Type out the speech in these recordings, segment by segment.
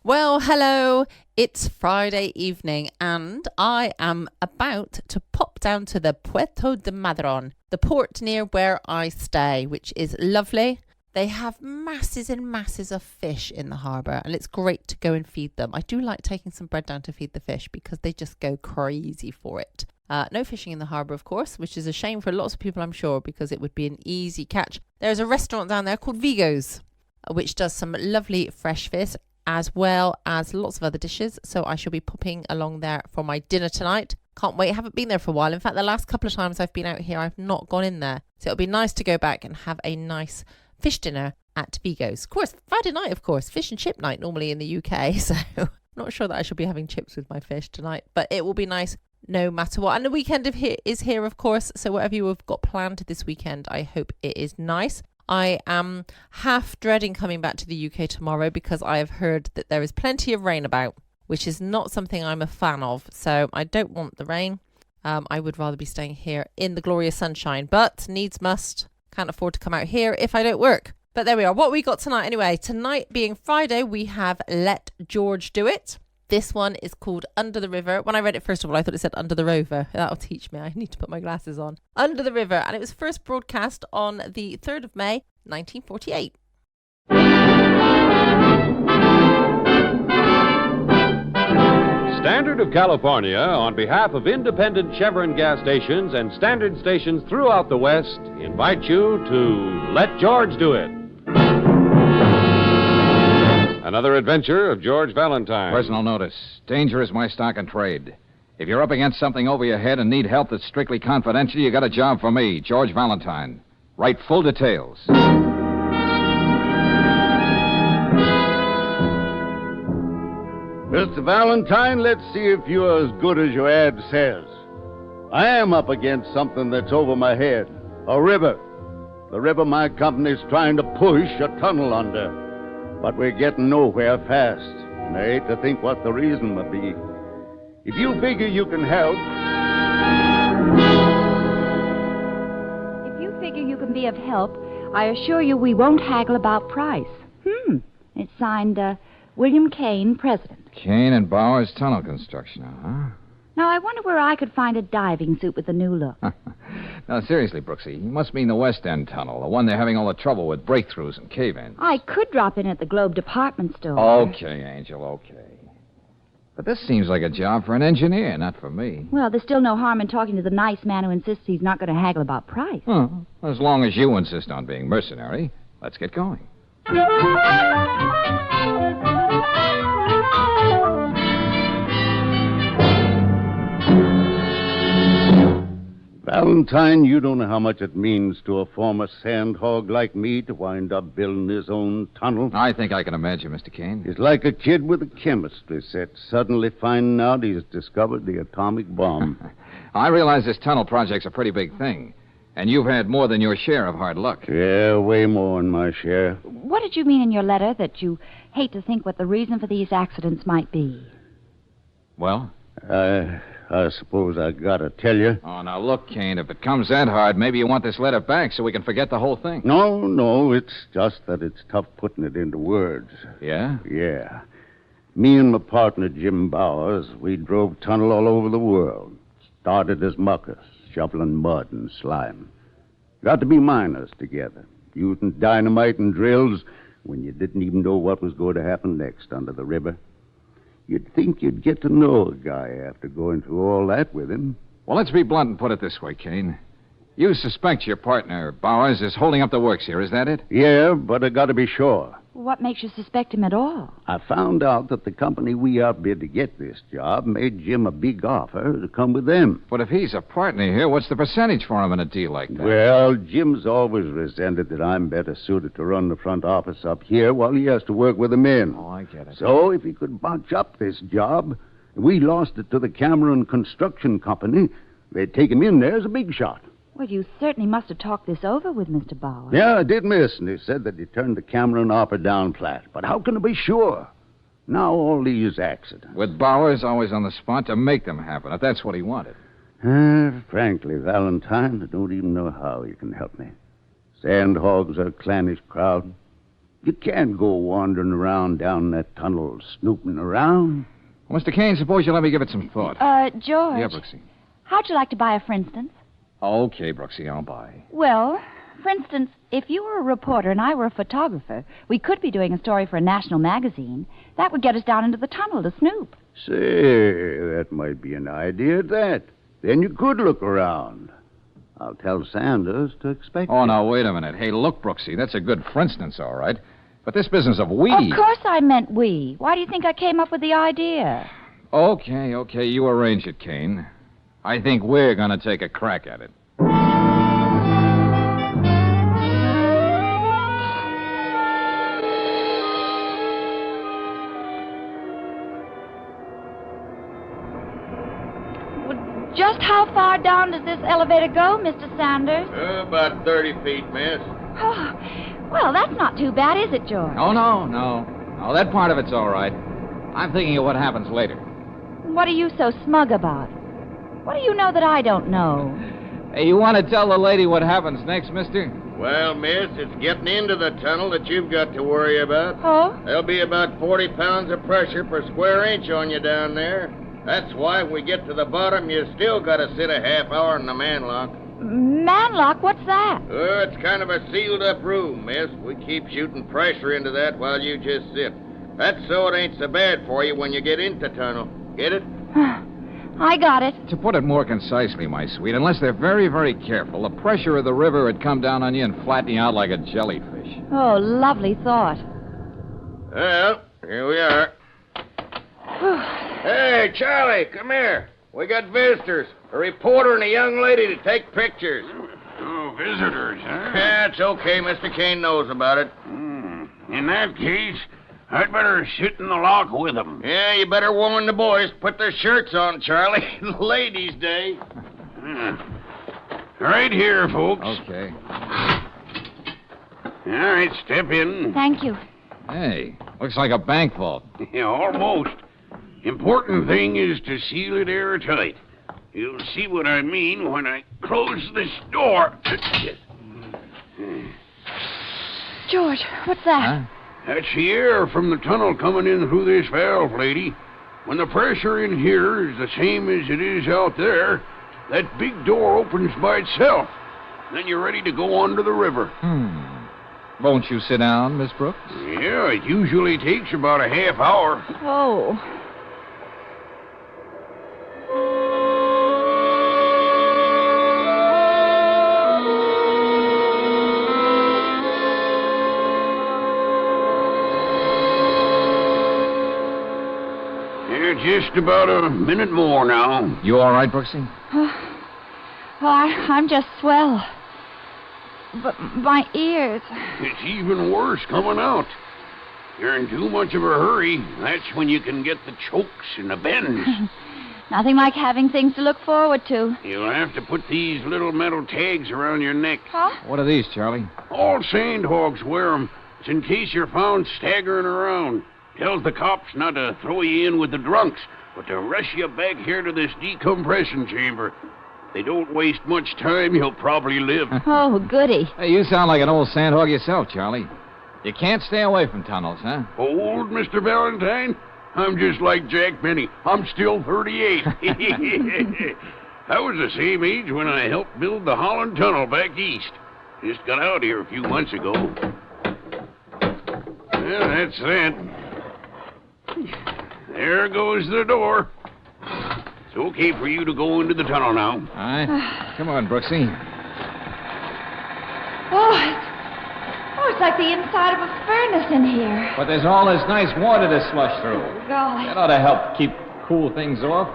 Well, hello. It's Friday evening and I am about to pop down to the Puerto de Madrón, the port near where I stay, which is lovely. They have masses and masses of fish in the harbour and it's great to go and feed them. I do like taking some bread down to feed the fish because they just go crazy for it. No fishing in the harbour, of course, which is a shame for lots of people, I'm sure, because it would be an easy catch. There's a restaurant down there called Vigo's, which does some lovely fresh fish, as well as lots of other dishes. So I shall be popping along there for my dinner tonight. Can't wait. I haven't been there for a while. In fact, the last couple of times I've been out here, I've not gone in there. So it'll be nice to go back and have a nice fish dinner at Vigo's. Of course, Friday night, of course, fish and chip night normally in the UK. So not sure that I shall be having chips with my fish tonight, but it will be nice no matter what. And the weekend is here, of course. So whatever you have got planned this weekend, I hope it is nice. I am half dreading coming back to the UK tomorrow because I have heard that there is plenty of rain about, which is not something I'm a fan of. So I don't want the rain. I would rather be staying here in the glorious sunshine, but needs must. Can't afford to come out here if I don't work. But there we are. What we got tonight anyway. Tonight being Friday, we have Let George Do It. This one is called Under the River. When I read it, first of all, I thought it said Under the Rover. That'll teach me. I need to put my glasses on. Under the River. And it was first broadcast on the 3rd of May, 1948. Standard of California, on behalf of independent Chevron gas stations and standard stations throughout the West, invite you to Let George Do It. Another adventure of George Valentine. Personal notice. Danger is my stock and trade. If you're up against something over your head and need help that's strictly confidential, you got a job for me, George Valentine. Write full details. Mr. Valentine, let's see if you're as good as your ad says. I am up against something that's over my head. A river. The river my company's trying to push a tunnel under. But we're getting nowhere fast. And I hate to think what the reason might be. If you figure you can help... If you figure you can be of help, I assure you we won't haggle about price. It's signed, William Kane, President. Kane and Bowers Tunnel Construction, huh? Now, I wonder where I could find a diving suit with the new look. Now, seriously, Brooksy, you must mean the West End Tunnel, the one they're having all the trouble with breakthroughs and cave-ins. I could drop in at the Globe department store. Okay, Angel, okay. But this seems like a job for an engineer, not for me. Well, there's still no harm in talking to the nice man who insists he's not going to haggle about price. As long as you insist on being mercenary, let's get going. Valentine, you don't know how much it means to a former sand hog like me to wind up building his own tunnel. I think I can imagine, Mr. Kane. He's like a kid with a chemistry set, suddenly finding out he's discovered the atomic bomb. I realize this tunnel project's a pretty big thing, and you've had more than your share of hard luck. Yeah, way more than my share. What did you mean in your letter that you hate to think what the reason for these accidents might be? Well? I suppose I gotta tell you. Oh, now look, Kane, if it comes that hard, maybe you want this letter back so we can forget the whole thing. No, it's just that it's tough putting it into words. Yeah? Yeah. Me and my partner, Jim Bowers, we drove tunnel all over the world. Started as muckers, shoveling mud and slime. Got to be miners together, using dynamite and drills when you didn't even know what was going to happen next under the river. You'd think you'd get to know a guy after going through all that with him. Well, let's be blunt and put it this way, Kane. You suspect your partner, Bowers, is holding up the works here, is that it? Yeah, but I gotta be sure. What makes you suspect him at all? I found out that the company we outbid to get this job made Jim a big offer to come with them. But if he's a partner here, what's the percentage for him in a deal like that? Well, Jim's always resented that I'm better suited to run the front office up here while he has to work with the men. Oh, I get it. So if he could bunch up this job, we lost it to the Cameron Construction Company, they'd take him in there as a big shot. Well, you certainly must have talked this over with Mr. Bowers. Yeah, I did, miss, and he said that he turned the Cameron offer down flat. But how can I be sure? Now all these accidents. With Bowers always on the spot to make them happen, if that's what he wanted. Frankly, Valentine, I don't even know how you can help me. Sandhogs are a clannish crowd. You can't go wandering around down that tunnel snooping around. Well, Mr. Kane, suppose you let me give it some thought. George. Yeah, Brooksy. How'd you like to buy a for instance? Okay, Brooksy, I'll buy. Well, for instance, if you were a reporter and I were a photographer, we could be doing a story for a national magazine. That would get us down into the tunnel to snoop. Say, that might be an idea at that. Then you could look around. I'll tell Sanders to expect Oh, you. now, wait a minute. Hey, look, Brooksy, that's a good for instance, all right. But this business of we... Of course I meant we. Why do you think I came up with the idea? Okay, you arrange it, Kane. I think we're going to take a crack at it. Just how far down does this elevator go, Mr. Sanders? About 30 feet, miss. Oh, well, that's not too bad, is it, George? Oh, no. That part of it's all right. I'm thinking of what happens later. What are you so smug about? What do you know that I don't know? Hey, you want to tell the lady what happens next, mister? Well, miss, it's getting into the tunnel that you've got to worry about. Oh? There'll be about 40 pounds of pressure per square inch on you down there. That's why if we get to the bottom, you still got to sit a half hour in the manlock. Manlock? What's that? It's kind of a sealed-up room, miss. We keep shooting pressure into that while you just sit. That's so it ain't so bad for you when you get into the tunnel. Get it? I got it. To put it more concisely, my sweet, unless they're very, very careful, the pressure of the river would come down on you and flatten you out like a jellyfish. Oh, lovely thought. Well, here we are. Hey, Charlie, come here. We got visitors. A reporter and a young lady to take pictures. Oh, visitors, huh? Yeah, it's okay. Mr. Kane knows about it. In that case, I'd better sit in the lock with them. Yeah, you better warn the boys. Put their shirts on, Charlie. Ladies' Day. Right here, folks. Okay. All right, step in. Thank you. Hey, looks like a bank vault. Yeah, almost. Important thing is to seal it airtight. You'll see what I mean when I close this door. George, what's that? Huh? That's the air from the tunnel coming in through this valve, lady. When the pressure in here is the same as it is out there, that big door opens by itself. Then you're ready to go under the river. Won't you sit down, Miss Brooks? Yeah, it usually takes about a half hour. Oh. Just about a minute more now. You all right, Brooksy? I'm just swell. But my ears. It's even worse coming out. You're in too much of a hurry. That's when you can get the chokes and the bends. Nothing like having things to look forward to. You'll have to put these little metal tags around your neck. Huh? What are these, Charlie? All sandhogs wear 'em. It's in case you're found staggering around. Tells the cops not to throw you in with the drunks, but to rush you back here to this decompression chamber. If they don't waste much time, you'll probably live. Oh, goody. Hey, you sound like an old sandhog yourself, Charlie. You can't stay away from tunnels, huh? Old, Mr. Valentine? I'm just like Jack Benny. I'm still 38. I was the same age when I helped build the Holland Tunnel back east. Just got out here a few months ago. Well, that's that. There goes the door. It's okay for you to go into the tunnel now. All right. Come on, Brooksy. It's like the inside of a furnace in here. But there's all this nice water to slush through. Golly. That ought to help keep cool things off.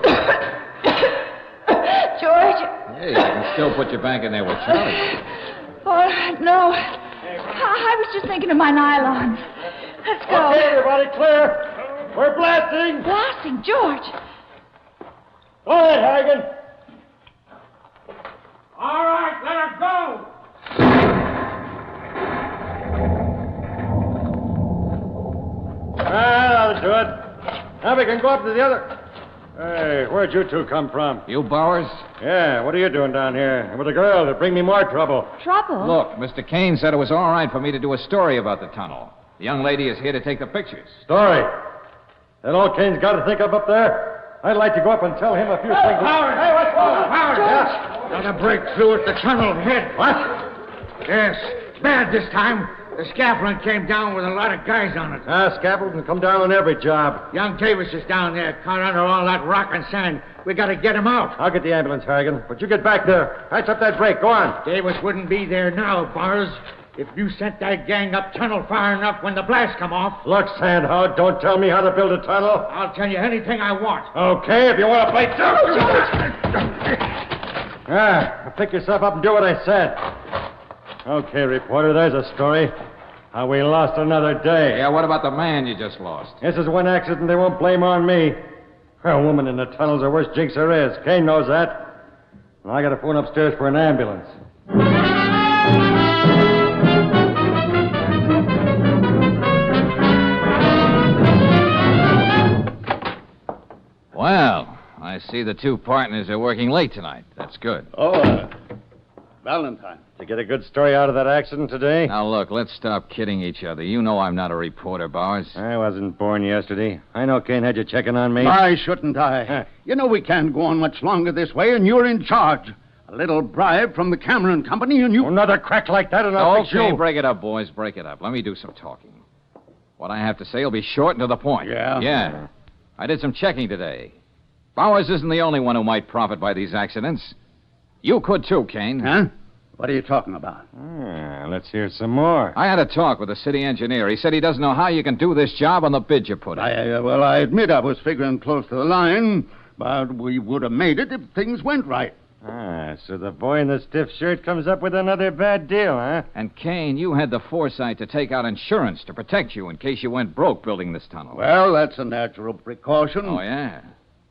George? Hey, you can still put your bank in there with Charlie. Oh, no. I was just thinking of my nylons. Let's go. Okay, everybody, clear. We're blasting. Blasting, George. Go ahead, Hagen. All right, let her go. That'll do it. Now we can go up to the other. Hey, where'd you two come from? You Bowers? Yeah, what are you doing down here? With a girl to bring me more trouble. Trouble? Look, Mr. Kane said it was all right for me to do a story about the tunnel. The young lady is here to take the pictures. Story. That old Kane's got to think of up there. I'd like to go up and tell him a few things. Howard! Hey, what's going on? Howard! Yes? Got a breakthrough at the tunnel ahead. What? Yes. Bad this time. The scaffolding came down with a lot of guys on it. Scaffold can come down on every job. Young Davis is down there, caught under all that rock and sand. We got to get him out. I'll get the ambulance, Harrigan. But you get back there. Patch up that break. Go on. Davis wouldn't be there now, Bars, if you sent that gang up tunnel far enough when the blast come off. Look, Sandhog, don't tell me how to build a tunnel. I'll tell you anything I want. Okay, if you want to play tough. Pick yourself up and do what I said. Okay, reporter, there's a story. How we lost another day. Yeah, what about the man you just lost? This is one accident they won't blame on me. A woman in the tunnel's the worst jinx there is. Kane knows that. Well, I got to phone upstairs for an ambulance. Well, I see the two partners are working late tonight. That's good. Valentine. Did you get a good story out of that accident today? Now, look, let's stop kidding each other. You know I'm not a reporter, Bowers. I wasn't born yesterday. I know Kane had you checking on me. Why shouldn't I? You know we can't go on much longer this way, and you're in charge. A little bribe from the Cameron Company, and you... Another crack like that, and I'll fix you. Okay, break it up, boys. Break it up. Let me do some talking. What I have to say will be short and to the point. Yeah? Yeah. I did some checking today. Bowers isn't the only one who might profit by these accidents. You could too, Kane. Huh? What are you talking about? Let's hear some more. I had a talk with the city engineer. He said he doesn't know how you can do this job on the bid you put in. I admit I was figuring close to the line, but we would have made it if things went right. So the boy in the stiff shirt comes up with another bad deal, huh? And, Kane, you had the foresight to take out insurance to protect you in case you went broke building this tunnel. Well, that's a natural precaution. Oh, yeah.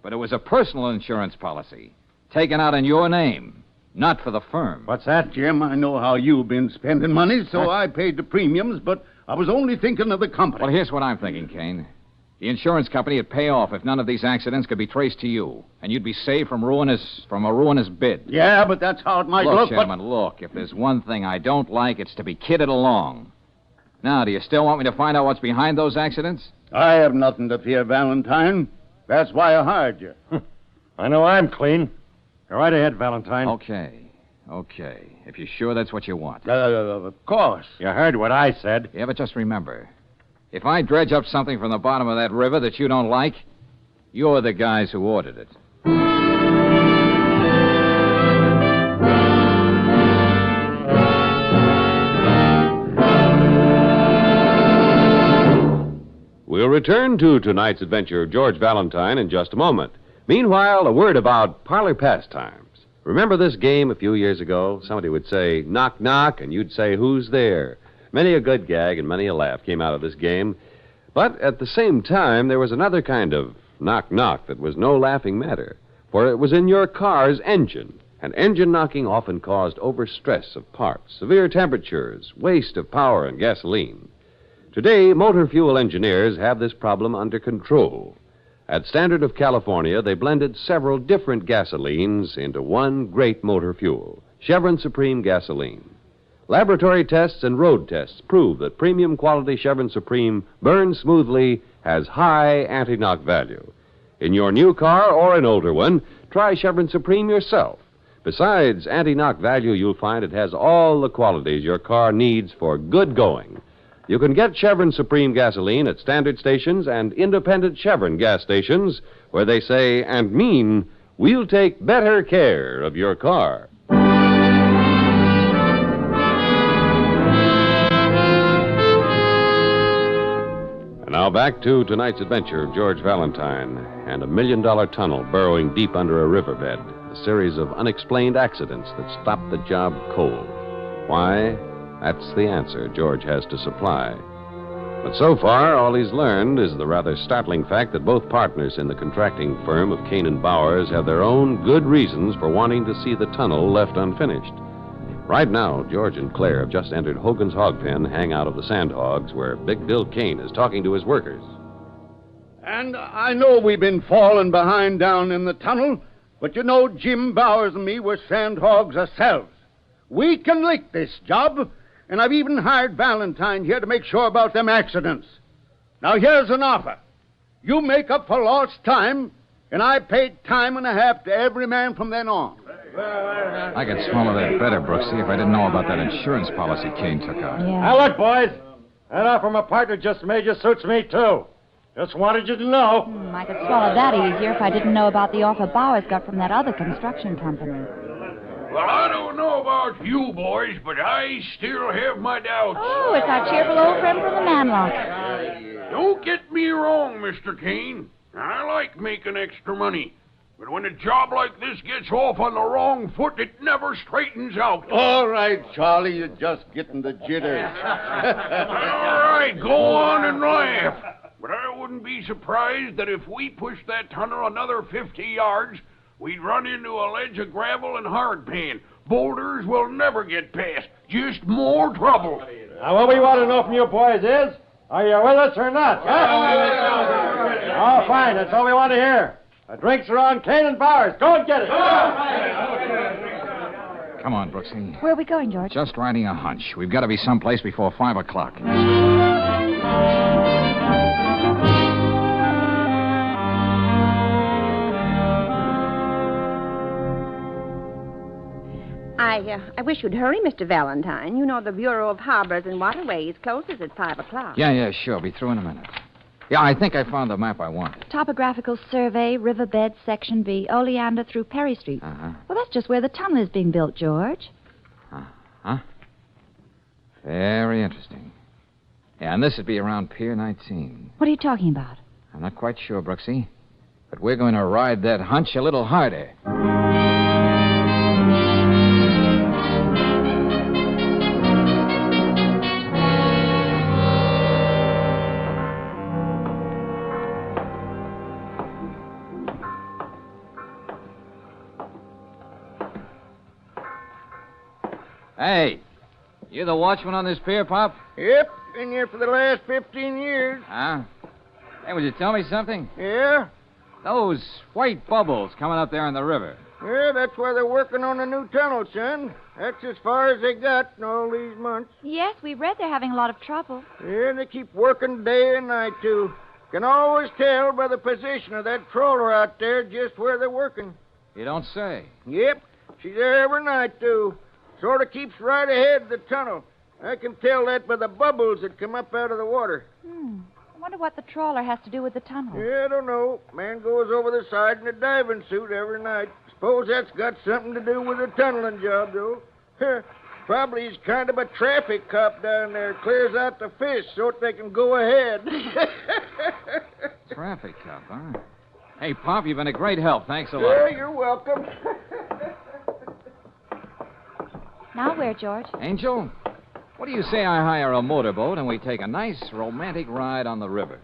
But it was a personal insurance policy, taken out in your name, not for the firm. What's that? Jim, I know how you've been spending money, so I paid the premiums, but I was only thinking of the company. Well, here's what I'm thinking, Kane. The insurance company would pay off if none of these accidents could be traced to you, and you'd be saved from a ruinous bid. Yeah, but that's how it might look. Gentlemen, look, if there's one thing I don't like, it's to be kidded along. Now, do you still want me to find out what's behind those accidents? I have nothing to fear, Valentine. That's why I hired you. I know I'm clean. Go right ahead, Valentine. Okay. If you're sure that's what you want. Of course. You heard what I said. Yeah, but just remember, if I dredge up something from the bottom of that river that you don't like, you're the guys who ordered it. We'll return to tonight's adventure of George Valentine in just a moment. Meanwhile, a word about parlor pastimes. Remember this game a few years ago? Somebody would say, knock, knock, and you'd say, who's there? Many a good gag and many a laugh came out of this game. But at the same time, there was another kind of knock, knock that was no laughing matter. For it was in your car's engine. And engine knocking often caused overstress of parts, severe temperatures, waste of power and gasoline. Today, motor fuel engineers have this problem under control. At Standard of California, they blended several different gasolines into one great motor fuel, Chevron Supreme gasoline. Laboratory tests and road tests prove that premium quality Chevron Supreme burns smoothly, has high anti-knock value. In your new car or an older one, try Chevron Supreme yourself. Besides anti-knock value, you'll find it has all the qualities your car needs for good going. You can get Chevron Supreme gasoline at standard stations and independent Chevron gas stations where they say and mean, we'll take better care of your car. And now back to tonight's adventure of George Valentine and $1 million tunnel burrowing deep under a riverbed. A series of unexplained accidents that stopped the job cold. Why? That's the answer George has to supply. But so far, all he's learned is the rather startling fact that both partners in the contracting firm of Kane and Bowers have their own good reasons for wanting to see the tunnel left unfinished. Right now, George and Claire have just entered Hogan's Hog Pen, hangout of the Sandhogs, where Big Bill Kane is talking to his workers. And I know we've been falling behind down in the tunnel, but you know Jim Bowers and me were Sandhogs ourselves. We can lick this job. And I've even hired Valentine here to make sure about them accidents. Now, here's an offer. You make up for lost time, and I pay time and a half to every man from then on. I could swallow that better, Brooksy, if I didn't know about that insurance policy Kane took out. Yeah. Now, look, boys. That offer my partner just made you suits me, too. Just wanted you to know. I could swallow that easier if I didn't know about the offer Bowers got from that other construction company. Well, I don't know about you boys, but I still have my doubts. Oh, it's our cheerful old friend from the Manlock. Don't get me wrong, Mr. Kane. I like making extra money. But when a job like this gets off on the wrong foot, it never straightens out. All right, Charlie, you're just getting the jitters. All right, go on and laugh. But I wouldn't be surprised that if we pushed that tunnel another 50 yards, we'd run into a ledge of gravel and hardpan. Boulders will never get past. Just more trouble. Now, what we want to know from you boys is, are you with us or not? Huh? Oh, fine. That's all we want to hear. The drinks are on Kane and Bowers. Go and get it. Come on, Brooksy. Where are we going, George? Just riding a hunch. We've got to be someplace before 5 o'clock. I wish you'd hurry, Mr. Valentine. You know the Bureau of Harbors and Waterways closes at 5 o'clock. Yeah, sure. Be through in a minute. Yeah, I think I found the map I wanted. Topographical survey, riverbed, section B, Oleander through Perry Street. Uh-huh. Well, that's just where the tunnel is being built, George. Huh? Very interesting. Yeah, and this would be around Pier 19. What are you talking about? I'm not quite sure, Brooksy. But we're going to ride that hunch a little harder. Hey, you the watchman on this pier, Pop? Yep, been here for the last 15 years. Huh? Hey, would you tell me something? Yeah? Those white bubbles coming up there in the river. Yeah, that's why they're working on a new tunnel, son. That's as far as they got in all these months. Yes, we read they're having a lot of trouble. Yeah, they keep working day and night, too. Can always tell by the position of that trawler out there just where they're working. You don't say. Yep, she's there every night, too. Sort of keeps right ahead of the tunnel. I can tell that by the bubbles that come up out of the water. I wonder what the trawler has to do with the tunnel. Yeah, I don't know. Man goes over the side in a diving suit every night. Suppose that's got something to do with the tunneling job, though. Probably he's kind of a traffic cop down there. Clears out the fish so that they can go ahead. Traffic cop, huh? Hey, Pop, you've been a great help. Thanks a lot. Yeah, you're welcome. Now where, George? Angel, what do you say I hire a motorboat and we take a nice romantic ride on the river?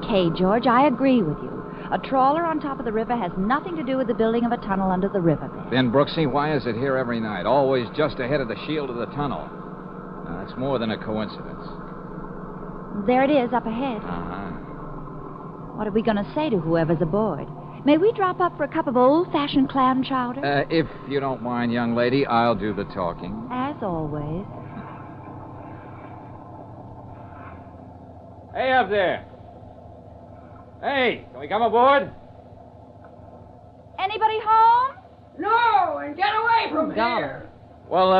Okay, George, I agree with you. A trawler on top of the river has nothing to do with the building of a tunnel under the riverbed. Then, Brooksy, why is it here every night, always just ahead of the shield of the tunnel? Now, that's more than a coincidence. There it is, up ahead. Uh-huh. What are we going to say to whoever's aboard? May we drop up for a cup of old-fashioned clam chowder? If you don't mind, young lady, I'll do the talking. As always. Hey, up there. Hey, can we come aboard? Anybody home? No, and get away from here. Well,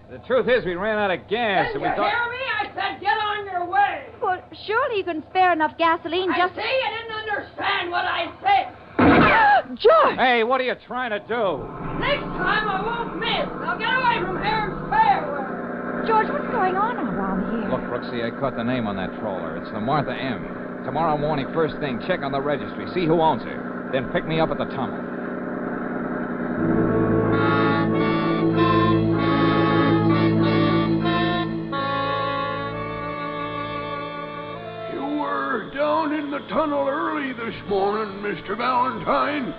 the truth is we ran out of gas. Didn't and we you thought... hear me? I said get on your way. Well, surely you can spare enough gasoline I just... see you didn't understand what I said. George! Hey, what are you trying to do? Next time I won't miss. Now get away from here and spare. George, what's going on around here? Look, Brooksy, I caught the name on that trawler. It's the Martha M. Tomorrow morning, first thing, check on the registry. See who owns her. Then pick me up at the tunnel. You were down in the tunnel early this morning, Mr. Valentine.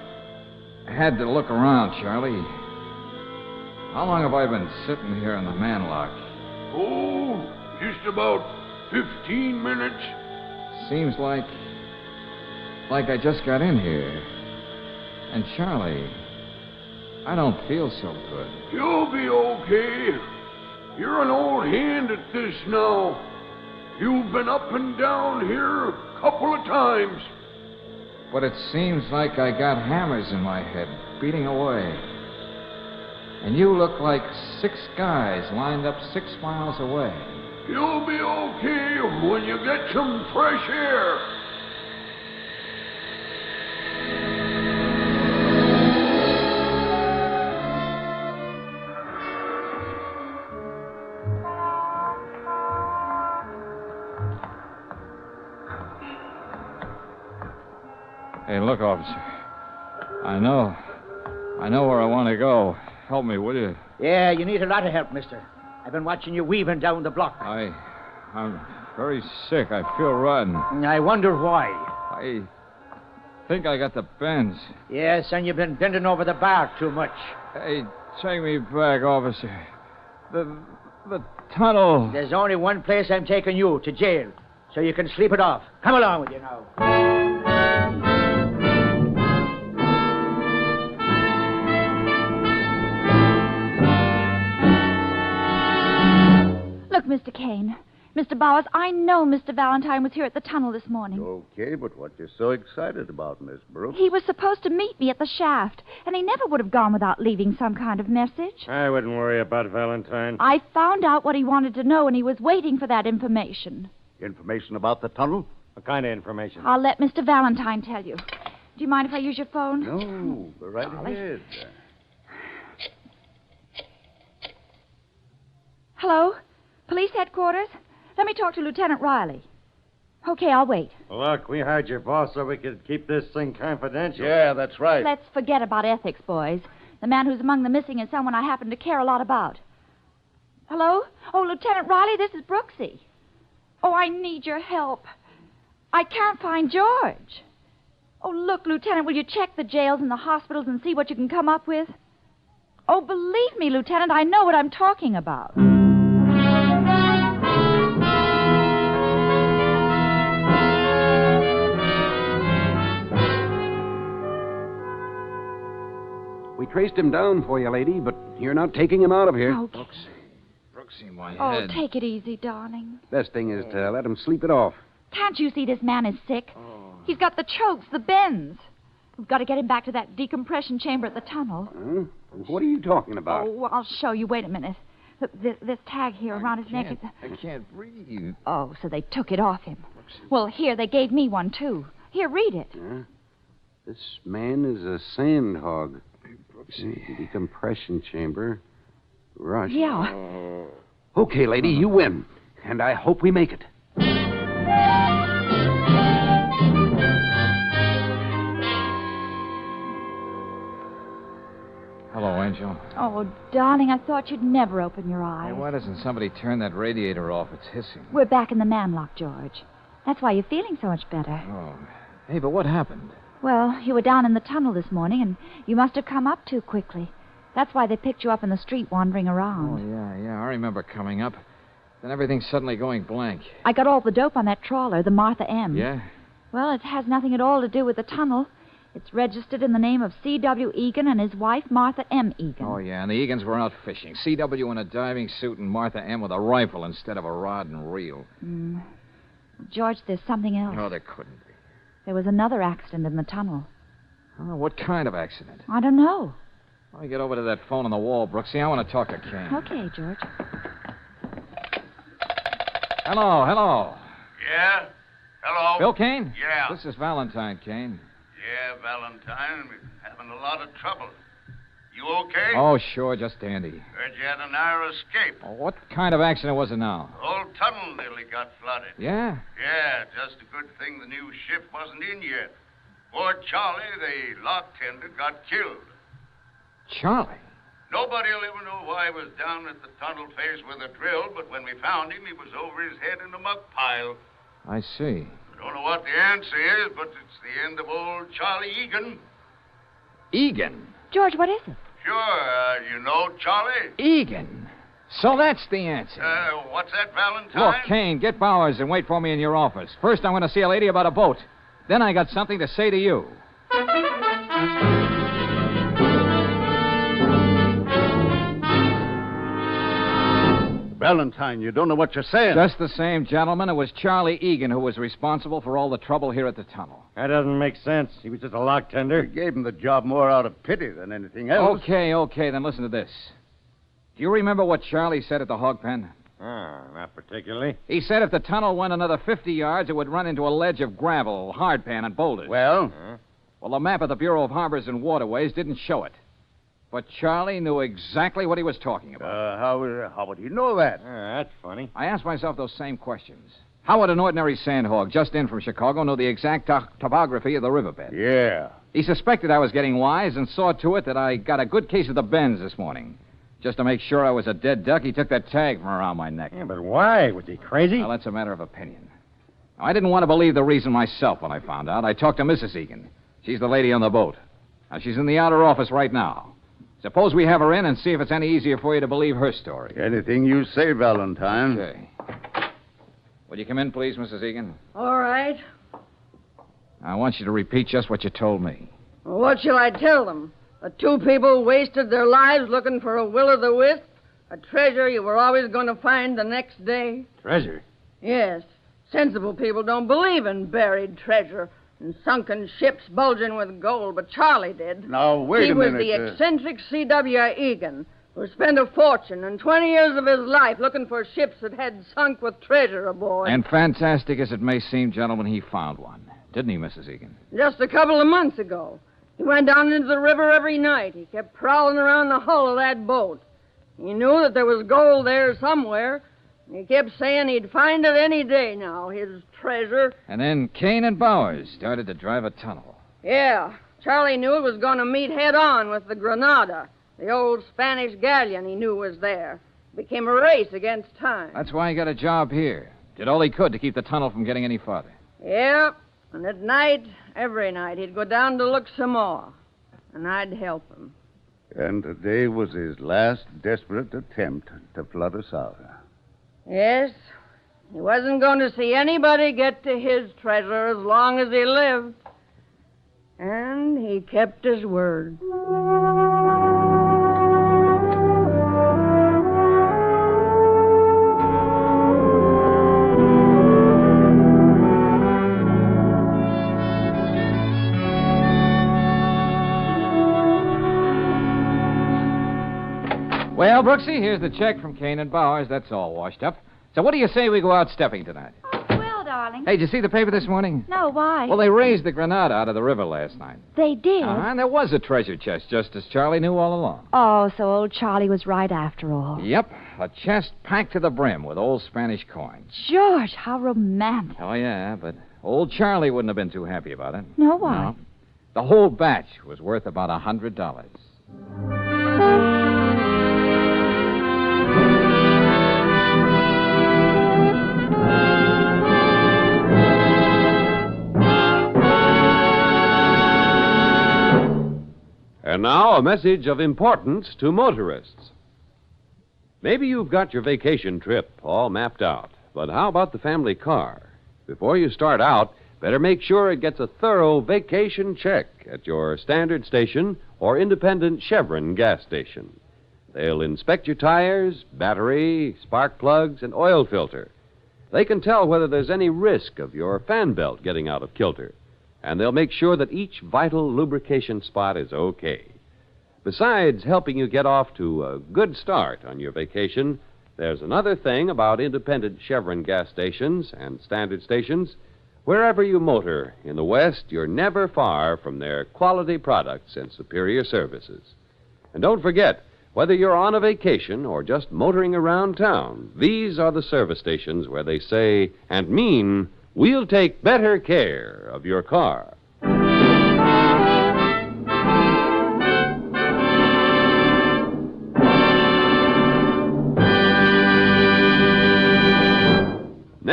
I had to look around, Charlie. How long have I been sitting here in the manlock? Oh, just about 15 minutes. Seems like I just got in here. And Charlie, I don't feel so good. You'll be okay. You're an old hand at this now. You've been up and down here a couple of times. But it seems like I got hammers in my head, beating away. And you look like 6 guys lined up 6 miles away. You'll be okay when you get some fresh air. Hey, look, officer. I know where I want to go. Help me, will you? Yeah, you need a lot of help, mister. I've been watching you weaving down the block. I'm very sick. I feel rotten. I wonder why. I think I got the bends. Yes, and you've been bending over the bar too much. Hey, take me back, officer. The tunnel. There's only one place I'm taking you, to jail, so you can sleep it off. Come along with you now. Look, Mr. Kane. Mr. Bowers, I know Mr. Valentine was here at the tunnel this morning. Okay, but what you so excited about, Miss Brooks? He was supposed to meet me at the shaft, and he never would have gone without leaving some kind of message. I wouldn't worry about Valentine. I found out what he wanted to know, and he was waiting for that information. Information about the tunnel? What kind of information? I'll let Mr. Valentine tell you. Do you mind if I use your phone? No, go right ahead. Hello? Police headquarters? Let me talk to Lieutenant Riley. Okay, I'll wait. Look, we hired your boss so we could keep this thing confidential. Yeah, that's right. Let's forget about ethics, boys. The man who's among the missing is someone I happen to care a lot about. Hello? Oh, Lieutenant Riley, this is Brooksy. Oh, I need your help. I can't find George. Oh, look, Lieutenant, will you check the jails and the hospitals and see what you can come up with? Oh, believe me, Lieutenant, I know what I'm talking about. We traced him down for you, lady, but you're not taking him out of here. Okay. Brooksy, my Oh, head. take it easy, darling. Best thing is to let him sleep it off. Can't you see this man is sick? He's got the chokes, the bends. We've got to get him back to that decompression chamber at the tunnel. Huh? What are you talking about? Oh, well, I'll show you. Wait a minute. Look, this tag here around his neck. I can't breathe. Oh, so they took it off him. Well, here, they gave me one, too. Here, read it. Huh? This man is a sand hog. Decompression chamber. Rush. Yeah. Okay, lady, you win. And I hope we make it. Hello, Angel. Oh, darling, I thought you'd never open your eyes. Hey, why doesn't somebody turn that radiator off? It's hissing. We're back in the manlock, George. That's why you're feeling so much better. Oh. Hey, but what happened? Well, you were down in the tunnel this morning, and you must have come up too quickly. That's why they picked you up in the street wandering around. Oh, yeah. I remember coming up. Then everything's suddenly going blank. I got all the dope on that trawler, the Martha M. Yeah? Well, it has nothing at all to do with the tunnel. It's registered in the name of C.W. Egan and his wife, Martha M. Egan. Oh, yeah, and the Egans were out fishing. C.W. in a diving suit and Martha M. with a rifle instead of a rod and reel. George, there's something else. Oh, there couldn't be. There was another accident in the tunnel. Oh, what kind of accident? I don't know. Let me get over to that phone on the wall, Brooksy. I want to talk to Kane. Okay, George. Hello. Yeah? Hello? Bill Kane? Yeah. This is Valentine, Kane. Yeah, Valentine. We're having a lot of trouble. You okay? Oh, sure, just dandy. Heard you had a narrow escape. Oh, what kind of accident was it now? The whole tunnel nearly got flooded. Yeah? Yeah, just a good thing the new ship wasn't in yet. Poor Charlie, the lock tender, got killed. Charlie? Nobody'll ever know why he was down at the tunnel face with a drill, but when we found him, he was over his head in a muck pile. I see. I don't know what the answer is, but it's the end of old Charlie Egan. Egan? George, what is it? Sure, you know Charlie? Egan? So that's the answer. What's that, Valentine? Look, Kane, get Bowers and wait for me in your office. First, I'm going to see a lady about a boat. Then I got something to say to you. Valentine, you don't know what you're saying. Just the same, gentlemen, it was Charlie Egan who was responsible for all the trouble here at the tunnel. That doesn't make sense. He was just a lock tender. We gave him the job more out of pity than anything else. Okay, then listen to this. Do you remember what Charlie said at the hog pen? Not particularly. He said if the tunnel went another 50 yards, it would run into a ledge of gravel, hardpan, and boulders. Well? Well, the map of the Bureau of Harbors and Waterways didn't show it. But Charlie knew exactly what he was talking about. How would he know that? That's funny. I asked myself those same questions. How would an ordinary sandhog just in from Chicago know the exact topography of the riverbed? Yeah. He suspected I was getting wise and saw to it that I got a good case of the bends this morning. Just to make sure I was a dead duck, he took that tag from around my neck. Yeah, but why? Was he crazy? Well, that's a matter of opinion. Now, I didn't want to believe the reason myself when I found out. I talked to Mrs. Egan. She's the lady on the boat. Now, she's in the outer office right now. Suppose we have her in and see if it's any easier for you to believe her story. Anything you say, Valentine. Okay. Would you come in, please, Mrs. Egan? All right. I want you to repeat just what you told me. Well, what shall I tell them? That two people wasted their lives looking for a will-o'-the-wisp, a treasure you were always going to find the next day? Treasure? Yes. Sensible people don't believe in buried treasure and sunken ships bulging with gold, but Charlie did. Now, wait a minute. He was the eccentric C.W. Egan, who spent a fortune and 20 years of his life looking for ships that had sunk with treasure aboard. And fantastic as it may seem, gentlemen, he found one. Didn't he, Mrs. Egan? Just a couple of months ago. He went down into the river every night. He kept prowling around the hull of that boat. He knew that there was gold there somewhere. He kept saying he'd find it any day now, his treasure. And then Kane and Bowers started to drive a tunnel. Yeah. Charlie knew it was going to meet head-on with the Granada, the old Spanish galleon he knew was there. It became a race against time. That's why he got a job here. Did all he could to keep the tunnel from getting any farther. Yeah. And at night, every night, he'd go down to look some more. And I'd help him. And today was his last desperate attempt to flood us out. Yes. He wasn't going to see anybody get to his treasure as long as he lived. And he kept his word. Well, Brooksy, here's the check from Kane and Bowers. That's all washed up. So what do you say we go out stepping tonight? Oh, swell, darling. Hey, did you see the paper this morning? No, why? Well, they raised the Granada out of the river last night. They did? And there was a treasure chest, just as Charlie knew all along. Oh, so old Charlie was right after all. Yep, a chest packed to the brim with old Spanish coins. George, how romantic. Oh, yeah, but old Charlie wouldn't have been too happy about it. No, why? No. The whole batch was worth about $100. And now, a message of importance to motorists. Maybe you've got your vacation trip all mapped out, but how about the family car? Before you start out, better make sure it gets a thorough vacation check at your standard station or independent Chevron gas station. They'll inspect your tires, battery, spark plugs, and oil filter. They can tell whether there's any risk of your fan belt getting out of kilter. And they'll make sure that each vital lubrication spot is okay. Besides helping you get off to a good start on your vacation, there's another thing about independent Chevron gas stations and standard stations. Wherever you motor in the West, you're never far from their quality products and superior services. And don't forget, whether you're on a vacation or just motoring around town, these are the service stations where they say and mean, we'll take better care of your car.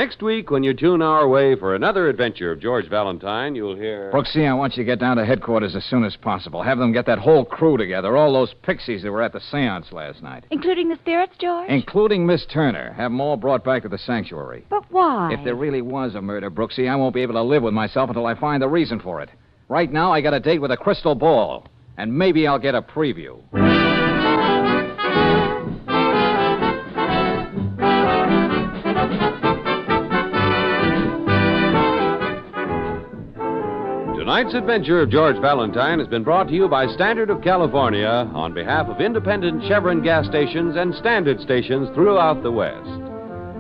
Next week, when you tune our way for another adventure of George Valentine, you'll hear... Brooksy, I want you to get down to headquarters as soon as possible. Have them get that whole crew together, all those pixies that were at the seance last night. Including the spirits, George? Including Miss Turner. Have them all brought back to the sanctuary. But why? If there really was a murder, Brooksy, I won't be able to live with myself until I find the reason for it. Right now, I got a date with a crystal ball, and maybe I'll get a preview. Tonight's adventure of George Valentine has been brought to you by Standard of California on behalf of independent Chevron gas stations and Standard stations throughout the West.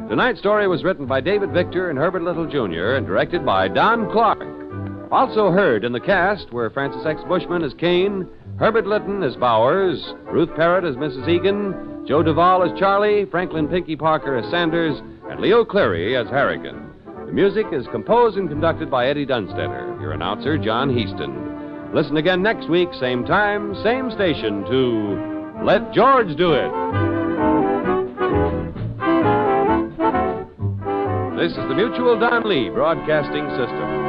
Tonight's story was written by David Victor and Herbert Little, Jr. and directed by Don Clark. Also heard in the cast were Francis X. Bushman as Kane, Herbert Litton as Bowers, Ruth Parrott as Mrs. Egan, Joe Duvall as Charlie, Franklin Pinky Parker as Sanders, and Leo Cleary as Harrigan. The music is composed and conducted by Eddie Dunstetter. Your announcer, John Heaston. Listen again next week, same time, same station, to Let George Do It. This is the Mutual Don Lee Broadcasting System.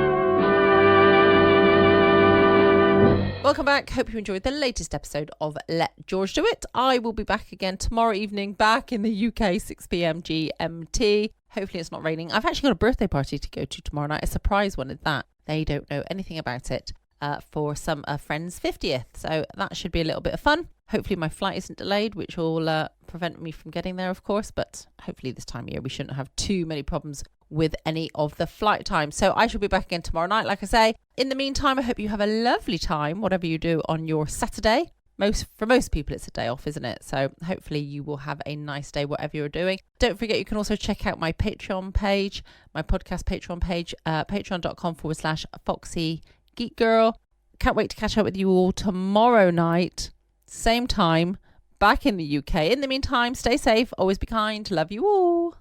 Welcome back. Hope you enjoyed the latest episode of Let George Do It. I will be back again tomorrow evening, back in the UK, 6 p.m. GMT. Hopefully it's not raining. I've actually got a birthday party to go to tomorrow night. A surprise one at that. They don't know anything about it for some friend's 50th. So that should be a little bit of fun. Hopefully my flight isn't delayed, which will prevent me from getting there, of course. But hopefully this time of year we shouldn't have too many problems with any of the flight times. So I shall be back again tomorrow night, like I say. In the meantime, I hope you have a lovely time, whatever you do on your Saturday. For most people, it's a day off, isn't it? So hopefully you will have a nice day, whatever you're doing. Don't forget, you can also check out my Patreon page, my podcast Patreon page, patreon.com/Foxy Geek Girl. Can't wait to catch up with you all tomorrow night, same time, back in the UK. In the meantime, stay safe, always be kind, love you all.